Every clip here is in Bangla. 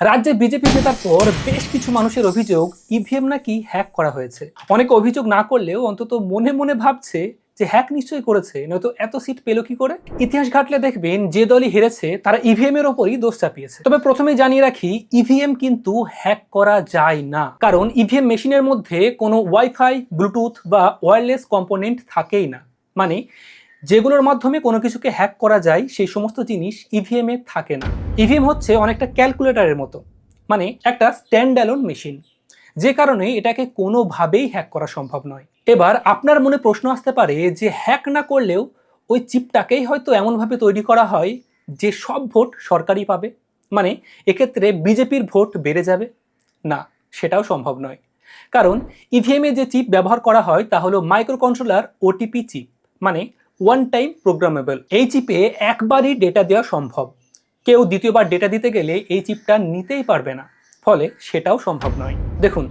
রাজ্যে বিজেপি জেতার পর বেশ কিছু মানুষের অভিযোগ ইভিএম নাকি হ্যাক করা হয়েছে। অনেকে অভিযোগ না করলেও অন্তত মনে মনে ভাবছে যে হ্যাক নিশ্চয়ই করেছে, নয়তো এত সিট পেল কি করে। ইতিহাস ঘাটলে দেখবেন যে দলই হেরেছে তারা ইভিএম এর ওপরই দোষ চাপিয়েছে। তবে প্রথমেই জানিয়ে রাখি, ইভিএম কিন্তু হ্যাক করা যায় না, কারণ ইভিএম মেশিনের মধ্যে কোনো ওয়াইফাই, ব্লুটুথ বা ওয়্যারলেস কম্পোনেন্ট থাকেই না। মানে যেগুলোর মাধ্যমে কোনো কিছুকে হ্যাক করা যায় সেই সমস্ত জিনিস ইভিএম এ থাকে না। ইভিএম হচ্ছে অনেকটা ক্যালকুলেটরের মতো, মানে একটা স্ট্যান্ড অ্যালোন মেশিন, যে কারণে এটাকে কোনোভাবেই হ্যাক করা সম্ভব নয়। এবার আপনার মনে প্রশ্ন আসতে পারে যে হ্যাক না করলেও ওই চিপটাকেই হয়তো এমনভাবে তৈরি করা হয় যে সব ভোট সরকারই পাবে, মানে এক্ষেত্রে বিজেপির ভোট বেড়ে যাবে। না, সেটাও সম্ভব নয়, কারণ ইভিএম এ যে চিপ ব্যবহার করা হয় তা হলো মাইক্রো কন্ট্রোলার ওটিপি চিপ, মানে ওয়ান টাইম প্রোগ্রামেবল। এই চিপে একবারই ডেটা দেওয়া সম্ভব, কেউ দ্বিতীয়বার ডেটা দিতে গেলে এই চিপটা নিতেই পারবে না, ফলে সেটাও সম্ভব নয়। দেখুন,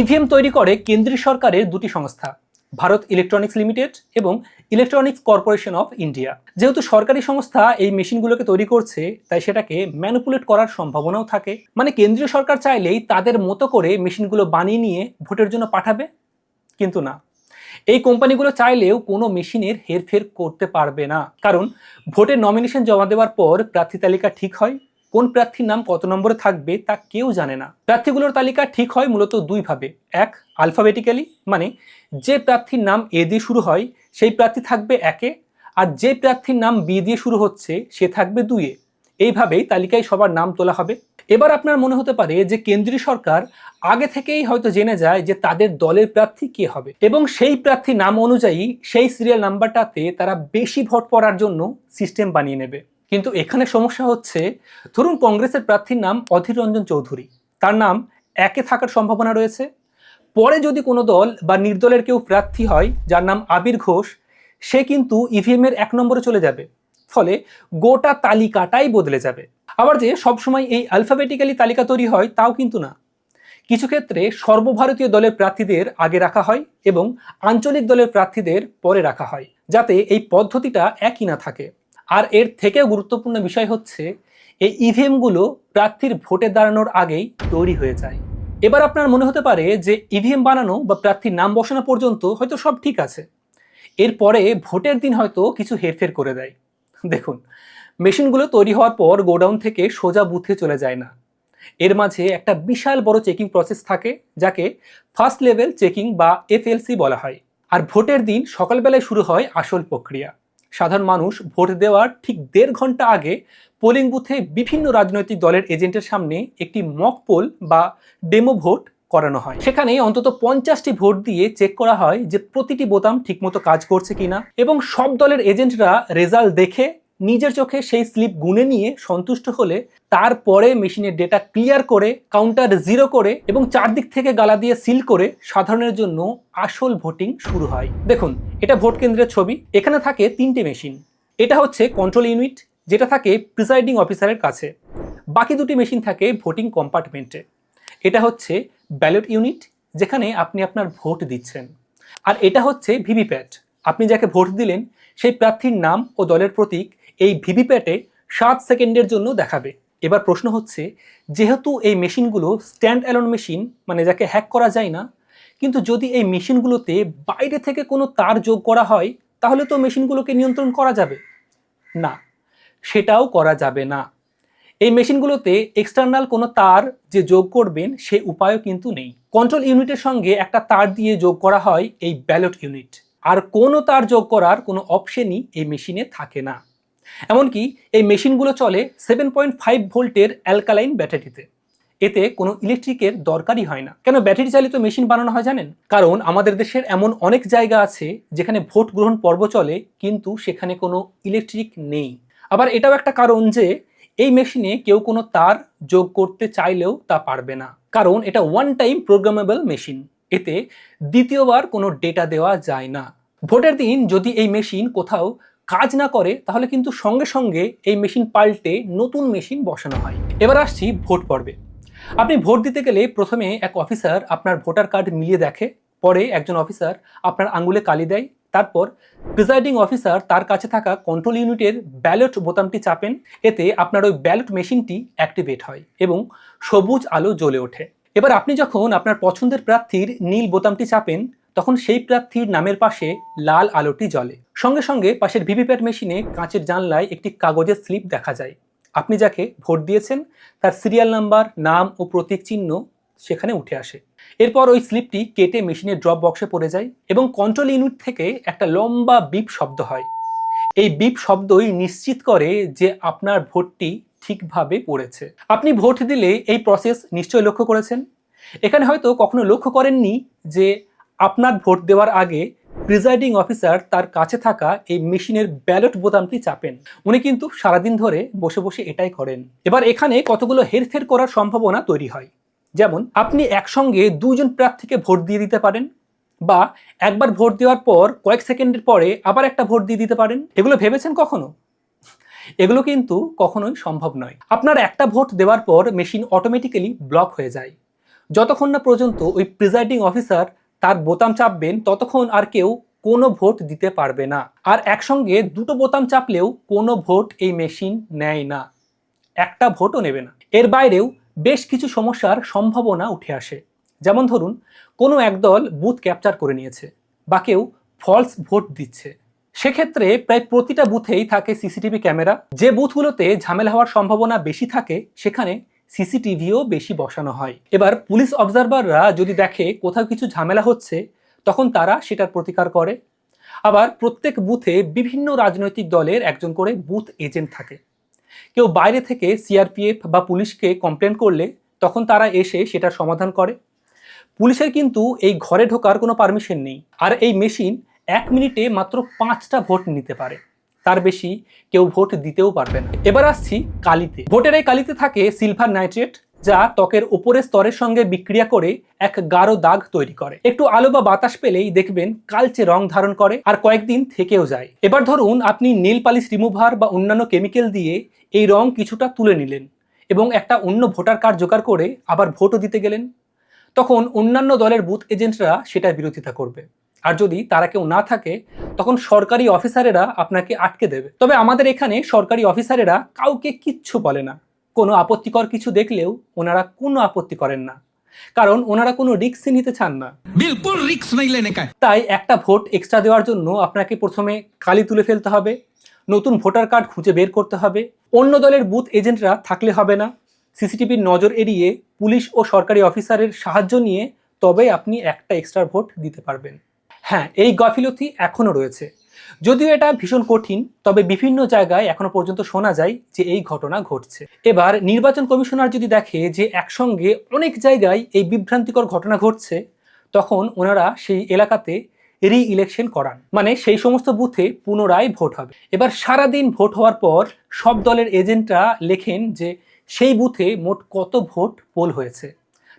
ইভিএম তৈরি করে কেন্দ্রীয় সরকারের দুটি সংস্থা, ভারত ইলেকট্রনিক্স লিমিটেড এবং ইলেকট্রনিক্স কর্পোরেশন অফ ইন্ডিয়া। যেহেতু সরকারি সংস্থা এই মেশিনগুলোকে তৈরি করছে, তাই সেটাকে ম্যানিপুলেট করার সম্ভাবনাও থাকে। মানে কেন্দ্রীয় সরকার চাইলেই তাদের মতো করে মেশিনগুলো বানিয়ে নিয়ে ভোটের জন্য পাঠাবে, কিন্তু না, এই কোম্পানিগুলো চাইলেও কোনো মেশিনের হেরফের করতে পারবে না, কারণ ভোটের নমিনেশন জমা দেওয়ার পর প্রার্থী তালিকা ঠিক হয়, কোন প্রার্থীর নাম কত নম্বরে থাকবে তা কেউ জানে না। প্রার্থীগুলোর তালিকা ঠিক হয় মূলত দুই ভাবে, এক আলফাবেটিক্যালি, মানে যে প্রার্থীর নাম এ দিয়ে শুরু হয় সেই প্রার্থী থাকবে একে, আর যে প্রার্থীর নাম বি দিয়ে শুরু হচ্ছে সে থাকবে দুইয়ে। এইভাবেই তালিকায় সবার নাম তোলা হবে। এবার আপনার মনে হতে পারে যে কেন্দ্রীয় সরকার আগে থেকেই হয়তো জেনে যায় যে তাদের দলের প্রার্থী কে হবে, এবং সেই প্রার্থীর নাম অনুযায়ী সেই সিরিয়াল নাম্বারটাতে তারা বেশি ভোট পড়ার জন্য সিস্টেম বানিয়ে নেবে। কিন্তু এখানে সমস্যা হচ্ছে, ধরুন কংগ্রেসের প্রার্থীর নাম অধীর রঞ্জন চৌধুরী, তার নাম একে থাকার সম্ভাবনা রয়েছে। পরে যদি কোনো দল বা নির্দলের কেউ প্রার্থী হয় যার নাম আবির ঘোষ, সে কিন্তু ইভিএম এর 1 নম্বরে চলে যাবে, ফলে গোটা তালিকাটাই বদলে যাবে। আবার যে সবসময় এই অ্যালফাবেটিক্যালি তালিকা তৈরি হয় তাও কিন্তু না, কিছু ক্ষেত্রে সর্বভারতীয় দলের প্রার্থীদের আগে রাখা হয় এবং আঞ্চলিক দলের প্রার্থীদের পরে রাখা হয়, যাতে এই পদ্ধতিটা একই না থাকে। আর এর থেকেও গুরুত্বপূর্ণ বিষয় হচ্ছে, এই ইভিএমগুলো প্রার্থীর ভোটে দাঁড়ানোর আগেই তৈরি হয়ে যায়। এবার আপনার মনে হতে পারে যে ইভিএম বানানো বা প্রার্থীর নাম বসানো পর্যন্ত হয়তো সব ঠিক আছে, এরপরে ভোটের দিন হয়তো কিছু হেরফের করে দেয়। দেখুন, মেশিনগুলো তৈরি হওয়ার পর গোডাউন থেকে সোজা বুথে চলে যায় না, এর মাঝে একটা বিশাল বড় চেকিং প্রসেস থাকে, যাকে ফার্স্ট লেভেল চেকিং বা এফএলসি বলা হয়। আর ভোটের দিন সকালবেলায় শুরু হয় আসল প্রক্রিয়া। সাধারণ মানুষ ভোট দেওয়ার ঠিক 1.5 ঘন্টা আগে পোলিং বুথে বিভিন্ন রাজনৈতিক দলের এজেন্টের সামনে একটি মক পোল বা ডেমো ভোট করানো হয়। সেখানে অন্তত 50টি ভোট দিয়ে চেক করা হয় যে প্রতিটি বোতাম ঠিকমতো কাজ করছে কিনা, এবং সব দলের এজেন্টরা রেজাল্ট দেখে নিজের চোখে সেই স্লিপ গুনে নিয়ে সন্তুষ্ট হলে তারপরে মেশিনের ডেটা ক্লিয়ার করে কাউন্টার জিরো করে এবং চারদিক থেকে গালা দিয়ে সিল করে সাধারণের জন্য আসল ভোটিং শুরু হয়। দেখুন, এটা ভোট কেন্দ্রের ছবি। এখানে থাকে 3টে মেশিন। এটা হচ্ছে কন্ট্রোল ইউনিট, যেটা থাকে প্রিসাইডিং অফিসারের কাছে। বাকি দুটি মেশিন থাকে ভোটিং কম্পার্টমেন্টে। এটা হচ্ছে ব্যালট ইউনিট, যেখানে আপনি আপনার ভোট দিচ্ছেন। আর এটা হচ্ছে ভিভিপ্যাট, আপনি যাকে ভোট দিলেন সেই প্রার্থীর নাম ও দলের প্রতীক এই ভিভিপ্যাটে 7 সেকেন্ডের জন্য দেখাবে। এবার প্রশ্ন হচ্ছে, যেহেতু এই মেশিনগুলো স্ট্যান্ড অ্যালোন মেশিন, মানে যাকে হ্যাক করা যায় না, কিন্তু যদি এই মেশিনগুলোতে বাইরে থেকে কোনো তার যোগ করা হয় তাহলে তো মেশিনগুলোকে নিয়ন্ত্রণ করা যাবে না, সেটাও করা যাবে না। এই মেশিনগুলোতে এক্সটার্নাল কোনো তার যে যোগ করবেন সে উপায়ও কিন্তু নেই। কন্ট্রোল ইউনিটের সঙ্গে একটা তার দিয়ে যোগ করা হয় এই ব্যালট ইউনিট, আর কোনো তার যোগ করার কোনো অপশনই এই মেশিনে থাকে না। এমনকি এই মেশিনগুলো চলে 7.5 ভোল্টের অ্যালকালাইন ব্যাটারিতে। এতে কোনো ইলেকট্রিকের দরকারই হয় না। কেন ব্যাটারি চালিত মেশিন বানানো হয় জানেন? কারণ আমাদের দেশের এমন অনেক জায়গা আছে যেখানে ভোট গ্রহণ পর্ব চলে, কিন্তু সেখানে কোনো ইলেকট্রিক নেই। আবার এটাও একটা কারণ যে এই মেশিনে কেউ কোনো তার যোগ করতে চাইলেও তা পারবে না, কারণ এটা ওয়ান টাইম প্রোগ্রামেবল মেশিন। এতে দ্বিতীয়বার কোনো ডেটা দেওয়া যায় না। ভোটের দিন যদি এই মেশিন কোথাও কাজ না করে তাহলে কিন্তু সঙ্গে সঙ্গে এই মেশিন পাল্টে নতুন মেশিন বসানো হয়। এবার আসছি ভোট পর্বে। আপনি ভোট দিতে গেলে প্রথমে এক অফিসার আপনার ভোটার কার্ড মিলিয়ে দেখে, পরে একজন অফিসার আপনার আঙুলে কালি দেয়, তারপর প্রিজাইডিং অফিসার তার কাছে থাকা কন্ট্রোল ইউনিটের ব্যালট বোতামটি চাপেন। এতে আপনার ওই ব্যালট মেশিনটি অ্যাক্টিভেট হয় এবং সবুজ আলো জ্বলে ওঠে। এবার আপনি যখন আপনার পছন্দের প্রার্থীর নীল বোতামটি চাপেন, তখন সেই প্রার্থীর নামের পাশে লাল আলোটি জ্বলে। সঙ্গে সঙ্গে পাশের ভিভিপ্যাট মেশিনে কাঁচের জানলায় একটি কাগজের স্লিপ দেখা যায়। আপনি যাকে ভোট দিয়েছেন তার সিরিয়াল নাম্বার, নাম ও প্রতীক চিহ্ন সেখানে উঠে আসে। এরপর ওই স্লিপটি কেটে মেশিনের ড্রপ বক্সে পড়ে যায় এবং কন্ট্রোল ইউনিট থেকে একটা লম্বা বিপ শব্দ হয়। এই বিপ শব্দই নিশ্চিত করে যে আপনার ভোটটি ঠিকভাবে পড়েছে। আপনি ভোট দিলে এই প্রসেস নিশ্চয়ই লক্ষ্য করেছেন। এখানে হয়তো কখনো লক্ষ্য করেননি যে আপনার ভোট দেওয়ার আগে প্রিজাইডিং অফিসার তার কাছে থাকা এই মেশিনের ব্যালট বোতামটি চাপেন। উনি কিন্তু সারাদিন ধরে বসে বসে এটাই করেন। এবার এখানে কতগুলো হেরফের করার সম্ভাবনা তৈরি হয়। যেমন আপনি একসঙ্গে দুজন প্রার্থীকে ভোট দিয়ে দিতে পারেন, বা একবার ভোট দেওয়ার পর কয়েক সেকেন্ডের পরে আবার একটা ভোট দিয়ে দিতে পারেন। এগুলো ভেবেছেন কখনো? এগুলো কিন্তু কখনোই সম্ভব নয়। আপনার একটা ভোট দেওয়ার পর মেশিন অটোমেটিক্যালি ব্লক হয়ে যায়। যতক্ষণ না পর্যন্ত ওই প্রিজাইডিং অফিসার তার বোতাম চাপবেন, ততক্ষণ আর কেউ কোনো ভোট দিতে পারবে না। আর একসঙ্গে দুটো বোতাম চাপলেও কোনো ভোট এই মেশিন নেয় না, একটা ভোটও নেবে না। এর বাইরেও বেশ কিছু সমস্যার সম্ভাবনা উঠে আসে। যেমন ধরুন, কোনো একদল বুথ ক্যাপচার করে নিয়েছে বা কেউ ফলস ভোট দিচ্ছে। সেক্ষেত্রে প্রায় প্রতিটা বুথেই থাকে সিসিটিভি ক্যামেরা। যে বুথগুলোতে ঝামেলা হওয়ার সম্ভাবনা বেশি থাকে সেখানে সিসিটিভিও বেশি বসানো হয়। এবার পুলিশ অবজারভাররা যদি দেখে কোথাও কিছু ঝামেলা হচ্ছে, তখন তারা সেটার প্রতিকার করে। আবার প্রত্যেক বুথে বিভিন্ন রাজনৈতিক দলের একজন করে বুথ এজেন্ট থাকে। কেউ বাইরে থেকে সিআরপিএফ বা পুলিশকে কমপ্লেন করলে তখন তারা এসে সেটার সমাধান করে। পুলিশের কিন্তু এই ঘরে ঢোকার কোনো পারমিশন নেই। আর এই মেশিন 1 মিনিটে মাত্র 5টা ভোট নিতে পারে, তার বেশি কেউ ভোট দিতেও পারবে না। এবার আসছি কালিতে। ভোটের এই কালিতে থাকে সিলভার নাইট্রেট, যা ত্বকের উপরের স্তরের সঙ্গে বিক্রিয়া করে এক গাঢ় দাগ তৈরি করে। একটু আলো বা বাতাস পেলেই দেখবেন কালচে রং ধারণ করে আর কয়েকদিন থেকেও যায়। এবার ধরুন আপনি নেল পালিশ রিমুভার বা অন্যান্য কেমিক্যাল দিয়ে এই রং কিছুটা তুলে নিলেন এবং একটা অন্য ভোটার কার্ড জোগাড় করে আবার ভোটও দিতে গেলেন। তখন অন্যান্য দলের বুথ এজেন্টরা সেটার বিরোধিতা করবে। আর যদি তারা কেউ না থাকে, তখন সরকারি অফিসারেরা আপনাকে আটকে দেবে। তবে আমাদের এখানে সরকারি অফিসারেরা কাউকে কিচ্ছু বলে না। কোনো আপত্তিকর কিছু দেখলেও ওনারা কোনো আপত্তি করেন না, কারণ ওনারা কোনো রিস্ক নিতে চান না। बिल्कुल रिक्स नहीं लेने का है। তাই একটা ভোট এক্সট্রা দেওয়ার জন্য আপনাকে প্রথমে কালি তুলে ফেলতে হবে, নতুন ভোটার কার্ড খুঁজে বের করতে হবে, অন্য দলের বুথ এজেন্টরা থাকলে হবে না, সিসিটিভির নজর এড়িয়ে পুলিশ ও সরকারি অফিসারের সাহায্য নিয়ে তবেই আপনি একটা এক্সট্রা ভোট দিতে পারবেন। হ্যাঁ, এই গাফিলতি এখনও রয়েছে। যদিও এটা ভীষণ কঠিন, তবে বিভিন্ন জায়গায় এখনো পর্যন্ত শোনা যায় যে এই ঘটনা ঘটছে। এবার নির্বাচন কমিশনার যদি দেখে যে একসঙ্গে অনেক জায়গায় এই বিভ্রান্তিকর ঘটনা ঘটছে, তখন ওনারা সেই এলাকাতে রি-ইলেকশন করান, মানে সেই সমস্ত বুথে পুনরায় ভোট হবে। এবার সারাদিন ভোট হওয়ার পর সব দলের এজেন্টরা লেখেন যে সেই বুথে মোট কত ভোট পোল হয়েছে।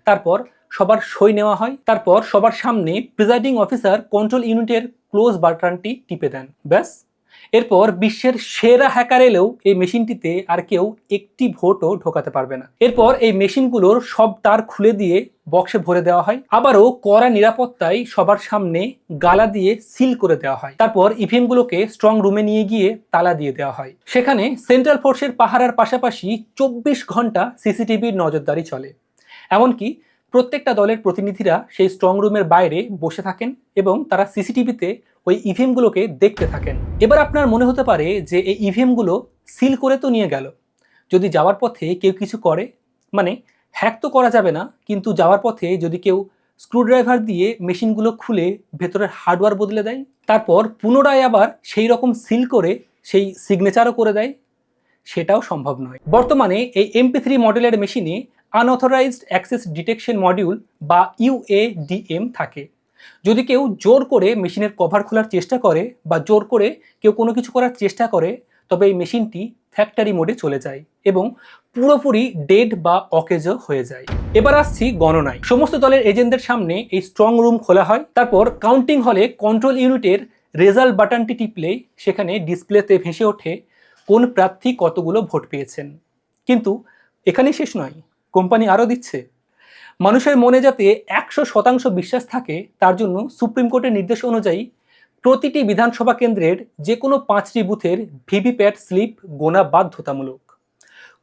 তারপর সবার সই নেওয়া হয়। তারপর সবার সামনে প্রিজাইডিং অফিসার কন্ট্রোল ইউনিটের ক্লোজ বাটনটি টিপে দেন। ব্যাস, এরপর বিশ্বের সেরা হ্যাকার এলেও এই মেশিনটিতে আর কেউ একটি ভোটও ঢোকাতে পারবে না। এরপর এই মেশিনগুলোর সব তার খুলে দিয়ে বক্সে ভরে দেওয়া হয়। আবারও কড়া নিরাপত্তায় সবার সামনে গালা দিয়ে সিল করে দেওয়া হয়। তারপর ইভিএম গুলোকে স্ট্রং রুমে নিয়ে গিয়ে তালা দিয়ে দেওয়া হয়। সেখানে সেন্ট্রাল ফোর্সের পাহারার পাশাপাশি 24 ঘন্টা সিসিটিভির নজরদারি চলে। এমনকি প্রত্যেকটা দলের প্রতিনিধিরা সেই স্ট্রং রুমের বাইরে বসে থাকেন এবং তারা সিসিটিভিতে ওই ইভিএমগুলোকে দেখতে থাকেন। এবার আপনার মনে হতে পারে যে এই ইভিএমগুলো সিল করে তো নিয়ে গেল, যদি যাওয়ার পথে কেউ কিছু করে, মানে হ্যাক তো করা যাবে না, কিন্তু যাওয়ার পথে যদি কেউ স্ক্রুড্রাইভার দিয়ে মেশিনগুলো খুলে ভেতরের হার্ডওয়্যার বদলে দেয়, তারপর পুনরায় আবার সেই রকম সিল করে সেই সিগনেচারও করে দেয়, সেটাও সম্ভব নয়। বর্তমানে এই MP3 মডেলের মেশিনে আনঅথরাইজড অ্যাক্সেস ডিটেকশন মডিউল বা UADM থাকে। যদি কেউ জোর করে মেশিনের কভার খোলার চেষ্টা করে বা জোর করে কেউ কোনো কিছু করার চেষ্টা করে, তবে এই মেশিনটি ফ্যাক্টরি মোডে চলে যায় এবং পুরোপুরি ডেড বা অকেজো হয়ে যায়। এবার আসছি গণনায়। সমস্ত দলের এজেন্টদের সামনে এই স্ট্রং রুম খোলা হয়। তারপর কাউন্টিং হলে কন্ট্রোল ইউনিটের রেজাল্ট বাটনটি টিপলে সেখানে ডিসপ্লেতে ভেসে ওঠে কোন প্রার্থী কতগুলো ভোট পেয়েছেন। কিন্তু এখানেই শেষ নয়, কোম্পানি আরও দিচ্ছে। মানুষের মনে যাতে 100% বিশ্বাস থাকে, তার জন্য সুপ্রিম কোর্টের নির্দেশ অনুযায়ী প্রতিটি বিধানসভা কেন্দ্রের যে কোনো 5টি বুথের ভিভিপ্যাট স্লিপ গোনা বাধ্যতামূলক।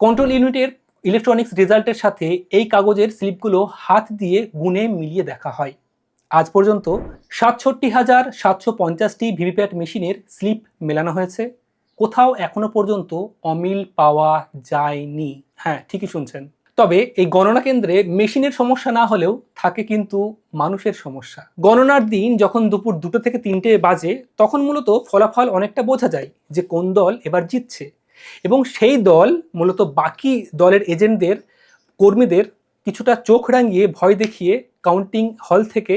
কন্ট্রোল ইউনিটের ইলেকট্রনিক্স রেজাল্টের সাথে এই কাগজের স্লিপগুলো হাত দিয়ে গুনে মিলিয়ে দেখা হয়। আজ পর্যন্ত 67,750টি ভিভিপ্যাট মেশিনের স্লিপ মেলানো হয়েছে। কোথাও এখনো পর্যন্ত অমিল পাওয়া যায়নি। হ্যাঁ, ঠিকই শুনছেন। তবে এই গণনা কেন্দ্রে মেশিনের সমস্যা না হলেও থাকে কিন্তু মানুষের সমস্যা। গণনার দিন যখন দুপুর 2টো থেকে 3টে বাজে, তখন মূলত ফলাফল অনেকটা বোঝা যায় যে কোন দল এবার জিতছে, এবং সেই দল মূলত বাকি দলের এজেন্টদের, কর্মীদের কিছুটা চোখ রাঙিয়ে ভয় দেখিয়ে কাউন্টিং হল থেকে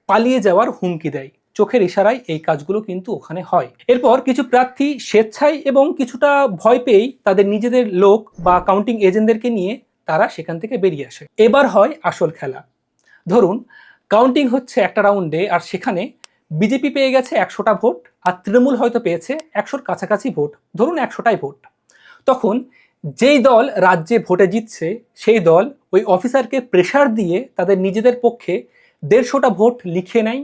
পালিয়ে যাওয়ার হুমকি দেয়। চোখের ইশারায় এই কাজগুলো কিন্তু ওখানে হয়। এরপর কিছু প্রার্থী স্বেচ্ছায় এবং কিছুটা ভয় পেয়েই তাদের নিজেদের লোক বা কাউন্টিং এজেন্টদেরকে নিয়ে তারা সেখান থেকে বেরিয়ে আসে। এবার হয় আসল খেলা। ধরুন কাউন্টিং হচ্ছে একটা রাউন্ডে, আর সেখানে বিজেপি পেয়ে গেছে 100টা ভোট, আর তৃণমূল হয়তো পেয়েছে 100-র কাছাকাছি ভোট, ধরুন 100টাই ভোট। তখন যেই দল রাজ্যে ভোটে জিতছে সেই দল ওই অফিসারকে প্রেসার দিয়ে তাদের নিজেদের পক্ষে 150টা ভোট লিখে নেয়,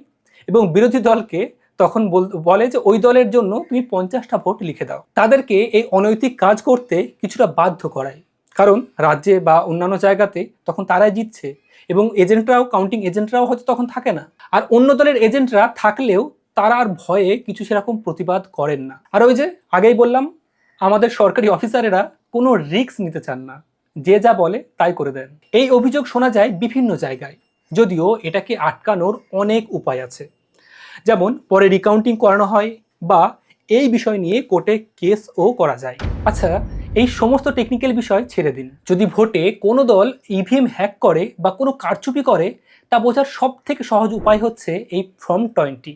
এবং বিরোধী দলকে তখন বলে যে ওই দলের জন্য তুমি 50টা ভোট লিখে দাও। তাদেরকে এই অনৈতিক কাজ করতে কিছুটা বাধ্য করায়, কারণ রাজ্যে বা অন্যান্য জায়গাতে তখন তারাই জিতছে, এবং এজেন্টরাও, কাউন্টিং এজেন্টরাও হয়তো তখন থাকে না। আর অন্য দলের এজেন্টরা থাকলেও তারা আর ভয়ে কিছু সেরকম প্রতিবাদ করেন না। আর ওই যে আগেই বললাম, আমাদের সরকারি অফিসারেরা কোনো রিস্ক নিতে চান না, যে যা বলে তাই করে দেন। এই অভিযোগ শোনা যায় বিভিন্ন জায়গায়, যদিও এটাকে আটকানোর অনেক উপায় আছে। যেমন পরে রিকাউন্টিং করানো হয়, বা এই বিষয় নিয়ে কোর্টে কেসও করা যায়। আচ্ছা, এই সমস্ত টেকনিক্যাল বিষয় ছেড়ে দিন। যদি ভোটে কোনো দল ইভিএম হ্যাক করে বা কোনো কারচুপি করে, তা বোঝার সব থেকে সহজ উপায় হচ্ছে এই ফর্ম 20,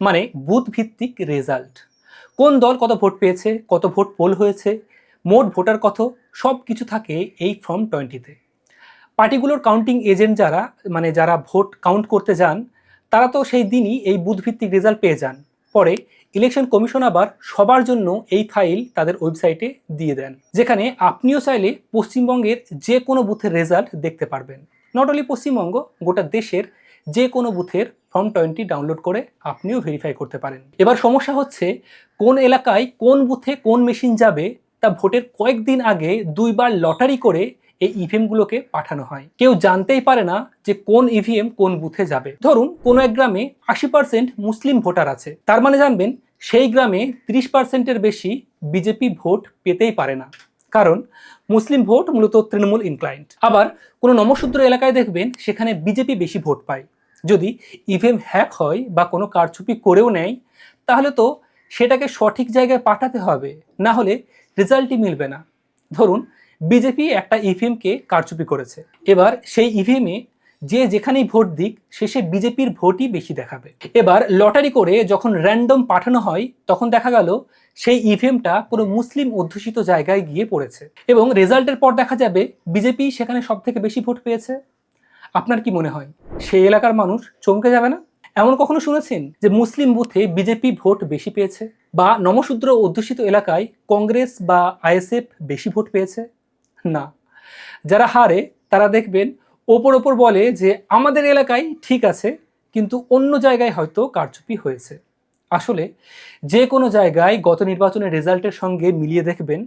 মানে বুথ ভিত্তিক রেজাল্ট। কোন দল কত ভোট পেয়েছে, কত ভোট পোল হয়েছে, মোট ভোটার কত, সব কিছু থাকে এই ফর্ম 20-তে। পার্টিগুলোর কাউন্টিং এজেন্ট যারা ভোট কাউন্ট করতে যান, তারা তো সেই দিনই এই বুথ ভিত্তিক রেজাল্ট পেয়ে যান। পরে ইলেকশন কমিশন আবার সবার জন্য এই ফাইল তাদের ওয়েবসাইটে দিয়ে দেন, যেখানে আপনিও চাইলে পশ্চিমবঙ্গের যে কোনো বুথের রেজাল্ট দেখতে পারবেন। নট অনলি পশ্চিমবঙ্গ, গোটা দেশের যে কোনো বুথের ফর্ম 20 ডাউনলোড করে আপনিও ভেরিফাই করতে পারেন। এবার সমস্যা হচ্ছে, কোন এলাকায় কোন বুথে কোন মেশিন যাবে তা ভোটের কয়েকদিন আগে 2বার লটারি করে এই ইভিএমগুলোকে পাঠানো হয়। কেউ জানতেই পারে না যে কোন ইভিএম কোন বুথে যাবে। ধরুন কোনো এক গ্রামে 80% মুসলিম ভোটার আছে, তার মানে জানবেন সেই গ্রামে 30%-এর বেশি বিজেপি ভোট পেতেই পারে না, কারণ মুসলিম ভোট মূলত তৃণমূল ইনক্লাইন্ড। আবার কোনো নমশূদ্র এলাকায় দেখবেন সেখানে বিজেপি বেশি ভোট পায়। যদি ইভিএম হ্যাক হয় বা কোনো কারচুপি করেও নেয়, তাহলে তো সেটাকে সঠিক জায়গায় পাঠাতে হবে, না হলে রেজাল্টই মিলবে না। ধরুন বিজেপি একটা ইভিএমকে কারচুপি করেছে, এবার সেই ইভিএমে যে যেখানেই ভোট দিক, শেষে বিজেপির ভোটই বেশি দেখাবে। এবার লটারি করে যখন র্যান্ডম পাঠানো হয়, তখন দেখা গেল সেই ইভিএমটা কোনো মুসলিম অধ্যুষিত জায়গায় গিয়ে পড়েছে, এবং রেজাল্টের পর দেখা যাবে বিজেপি সেখানে সব থেকে বেশি ভোট পেয়েছে। আপনার কি মনে হয় সেই এলাকার মানুষ চমকে যাবে না? এমন কখনো শুনেছেন যে মুসলিম বুথে বিজেপি ভোট বেশি পেয়েছে, বা নমশূদ্র অধ্যুষিত এলাকায় কংগ্রেস বা আইএসএফ বেশি ভোট পেয়েছে? না। যারা হারে তারা দেখবেন ওপর বলে যে আমাদের এলাকায় ঠিক আছে, কিন্তু অন্য জায়গায় হয়তো কারচুপি হয়েছে। আসলে যে কোনো জায়গায় গত নির্বাচনের রেজাল্টের সঙ্গে মিলিয়ে দেখবেন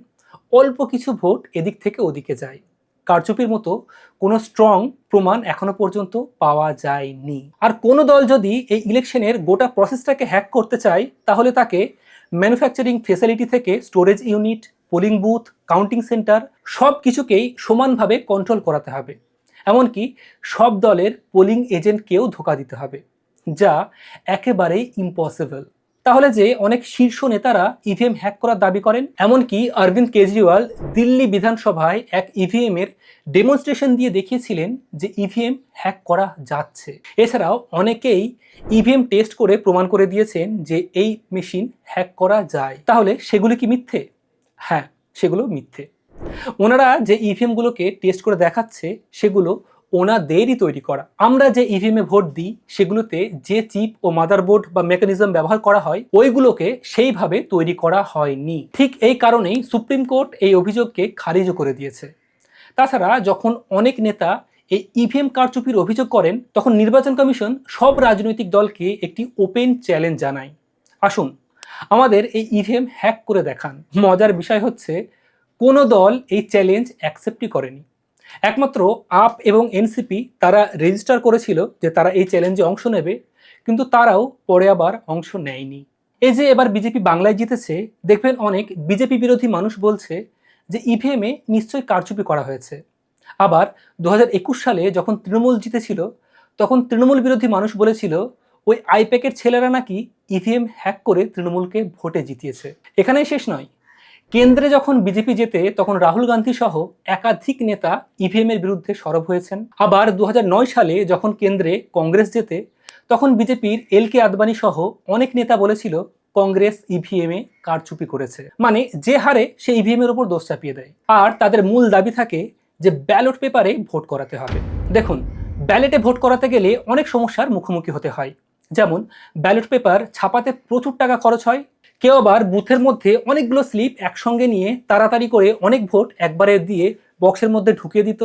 অল্প কিছু ভোট এদিক থেকে ওদিকে যায়। কারচুপির মতো কোনো স্ট্রং প্রমাণ এখনো পর্যন্ত পাওয়া যায়নি। আর কোনো দল যদি এই ইলেকশনের গোটা প্রসেসটাকে হ্যাক করতে চায়, তাহলে তাকে ম্যানুফ্যাকচারিং ফেসিলিটি থেকে storage unit, polling booth, counting centre সব কিছুকেই সমানভাবে কন্ট্রোল করাতে হবে। এমনকি সব দলের পোলিং এজেন্টকেও ধোঁকা দিতে হবে, যা একেবারেই ইম্পসিবল। তাহলে যে অনেক শীর্ষ নেতারা ইভিএম হ্যাক করার দাবি করেন, এমনকি অরবিন্দ কেজরিওয়াল দিল্লি বিধানসভায় এক ইভিএম এর ডেমনস্ট্রেশন দিয়ে দেখিয়েছিলেন যে ইভিএম হ্যাক করা যাচ্ছে। এছাড়াও অনেকেই ইভিএম টেস্ট করে প্রমাণ করে দিয়েছেন যে এই মেশিন হ্যাক করা যায়। তাহলে সেগুলি কি মিথ্যে? হ্যাঁ, সেগুলো মিথ্যে। ওনারা যে ইভিএমগুলোকে টেস্ট করে দেখাচ্ছে সেগুলো ওনাদেরই তৈরি করা। আমরা যে ইভিএমে ভোট দিই সেগুলোতে যে চিপ ও মাদারবোর্ড বা মেকানিজম ব্যবহার করা হয়, ওইগুলোকে সেইভাবে তৈরি করা হয়নি। ঠিক এই কারণেই সুপ্রিম কোর্ট এই অভিযোগকে খারিজও করে দিয়েছে। তাছাড়া যখন অনেক নেতা এই ইভিএম কারচুপির অভিযোগ করেন, তখন নির্বাচন কমিশন সব রাজনৈতিক দলকে একটি ওপেন চ্যালেঞ্জ জানায়, আসুন আমাদের এই ইভিএম হ্যাক করে দেখান। মজার বিষয় হচ্ছে কোনো দল এই চ্যালেঞ্জ অ্যাকসেপ্টই করেনি। একমাত্র আপ এবং এনসিপি তারা রেজিস্টার করেছিল যে তারা এই চ্যালেঞ্জে অংশ নেবে, কিন্তু তারাও পরে আবার অংশ নেয়নি। এই যে এবার বিজেপি বাংলায় জিতেছে, দেখবেন অনেক বিজেপি বিরোধী মানুষ বলছে যে ইভিএমে নিশ্চয়ই কারচুপি করা হয়েছে। আবার 2021 সালে যখন তৃণমূল জিতেছিল, তখন তৃণমূল বিরোধী মানুষ বলেছিল ওই আইপ্যাকের ছেলেরা নাকি ইভিএম হ্যাক করে তৃণমূলকে ভোটে জিতিয়েছে। এখানেই শেষ নয়, কেন্দ্রে যখন বিজেপি জেতে তখন রাহুল গান্ধী সহ একাধিক নেতা ইভিএম এর বিরুদ্ধে সরব হয়েছেন। আবার 2009 সালে যখন কেন্দ্রে কংগ্রেস জেতে, তখন বিজেপির এলকে আদবানি সহ অনেক নেতা বলেছিল কংগ্রেস ইভিএম এ কারচুপি করেছে, মানে যে হারে সে ইভিএম এর উপর দোষ চাপিয়ে দেয়। আর তাদের মূল দাবি থাকে যে ব্যালট পেপারে ভোট করাতে হবে। দেখুন, ব্যালটে ভোট করাতে গেলে অনেক সমস্যার মুখোমুখি হতে হয়। যেমন ব্যালট পেপার ছাপাতে প্রচুর টাকা খরচ হয়, কেউ আবার বুথের মধ্যে অনেকগুলো স্লিপ একসঙ্গে নিয়ে তাড়াতাড়ি করে অনেক ভোট একবারে দিয়ে বক্সের মধ্যে ঢুকিয়ে দিত।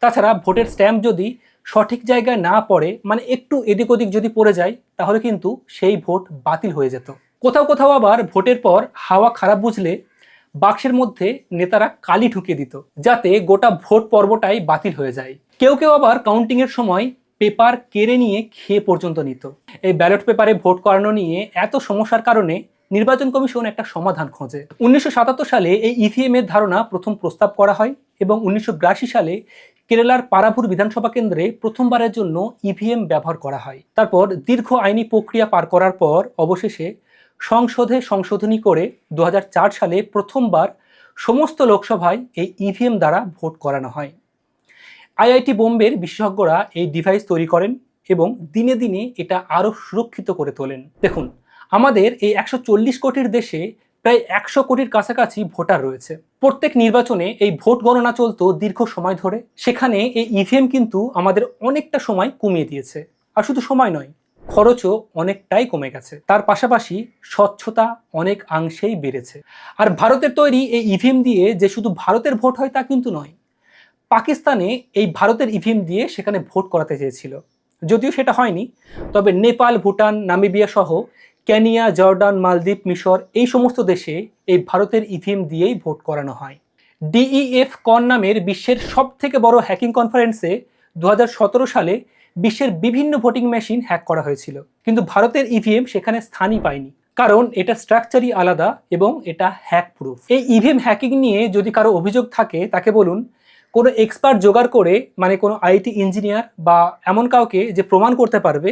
তাছাড়া ভোটের স্ট্যাম্প যদি সঠিক জায়গায় না পড়ে, মানে একটু এদিক ওদিক যদি পড়ে যায়, তাহলে কিন্তু সেই ভোট বাতিল হয়ে যেত। কোথাও কোথাও আবার ভোটের পর হাওয়া খারাপ বুঝলে বাক্সের মধ্যে নেতারা কালি ঢুকিয়ে দিত, যাতে গোটা ভোট পর্বটাই বাতিল হয়ে যায়। কেউ কেউ আবার কাউন্টিং এর সময় পেপার কেড়ে নিয়ে খেয়ে পর্যন্ত নিত। এই ব্যালট পেপারে ভোট করানো নিয়ে এত সমস্যার কারণে নির্বাচন কমিশন একটা সমাধান খোঁজে। 1977 সালে এই ইভিএম এর ধারণা প্রথম প্রস্তাব করা হয় এবং 1982 সালে কেরালার পারাভুর বিধানসভা কেন্দ্রে প্রথমবারের জন্য ইভিএম ব্যবহার করা হয়। তারপর দীর্ঘ আইনি প্রক্রিয়া পার করার পর অবশেষে সংসদে সংশোধনী করে 2004 সালে প্রথমবার সমস্ত লোকসভায় এই ইভিএম দ্বারা ভোট করানো হয়। আইআইটি বোম্বের বিশেষজ্ঞরা এই ডিভাইস তৈরি করেন এবং দিনে দিনে এটা আরও সুরক্ষিত করে তোলেন। দেখুন, আমাদের এই 140 কোটির দেশে প্রায় 100 কোটির কাছাকাছি ভোটার রয়েছে। প্রত্যেক নির্বাচনে এই ভোট গণনা চলতো দীর্ঘ সময় ধরে। সেখানে এই ইভিএম কিন্তু আমাদের অনেকটা সময় কমিয়ে দিয়েছে। আর শুধু সময় নয়, খরচও অনেকটাই কমে গেছে। তার পাশাপাশি স্বচ্ছতা অনেক অংশেই বেড়েছে। আর ভারতের তৈরি এই ইভিএম দিয়ে যে শুধু ভারতের ভোট হয় তা কিন্তু নয়। পাকিস্তানে এই ভারতের ইভিএম দিয়ে সেখানে ভোট করাতে চেয়েছিল, যদিও সেটা হয়নি। তবে নেপাল, ভুটান, নামিবিয়া সহ কেনিয়া, জর্ডান, মালদ্বীপ, মিশর এই সমস্ত দেশে এই ভারতের ইভিএম দিয়েই ভোট করানো হয়। ডিইএফ কন নামের বিশ্বের সবথেকে বড় হ্যাকিং কনফারেন্সে 2017 সালে বিশ্বের বিভিন্ন ভোটিং মেশিন হ্যাক করা হয়েছিল, কিন্তু ভারতের ইভিএম সেখানে স্থানই পায়নি, কারণ এটা স্ট্রাকচারই আলাদা এবং এটা হ্যাক প্রুফ। এই ইভিএম হ্যাকিং নিয়ে যদি কারো অভিযোগ থাকে, তাকে বলুন কোনো এক্সপার্ট জোগাড় করে, মানে কোনো আইটি ইঞ্জিনিয়ার বা এমন কাউকে যে প্রমাণ করতে পারবে,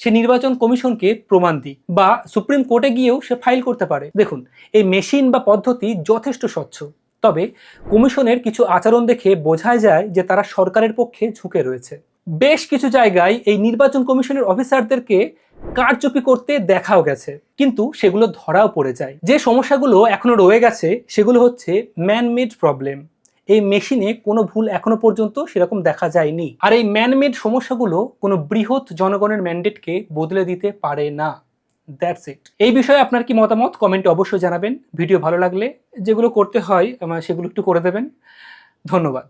সে নির্বাচন কমিশনকে প্রমাণ দিক বা সুপ্রিম কোর্টে গিয়েও সে ফাইল করতে পারে। দেখুন, এই মেশিন বা পদ্ধতি যথেষ্ট স্বচ্ছ, তবে কমিশনের কিছু আচরণ দেখে বোঝাই যায় যে তারা সরকারের পক্ষে ঝুঁকে রয়েছে। বেশ কিছু জায়গায় এই নির্বাচন কমিশনের অফিসারদেরকে কারচুপি করতে দেখাও গেছে, কিন্তু সেগুলো ধরাও পড়ে যায়। যে সমস্যাগুলো এখনো রয়ে গেছে সেগুলো হচ্ছে ম্যানমেড প্রবলেম। এই মেশিনে কোনো ভুল এখনো পর্যন্ত সেরকম দেখা যায়নি। আর এই ম্যানমেড সমস্যাগুলো কোনো বৃহৎ জনগণের ম্যান্ডেটকে বদলে দিতে পারে না। That's it. এই বিষয়ে আপনার কি মতামত কমেন্টে অবশ্যই জানাবেন। ভিডিও ভালো লাগলে যেগুলো করতে হয় সেগুলো একটু করে দেবেন। ধন্যবাদ।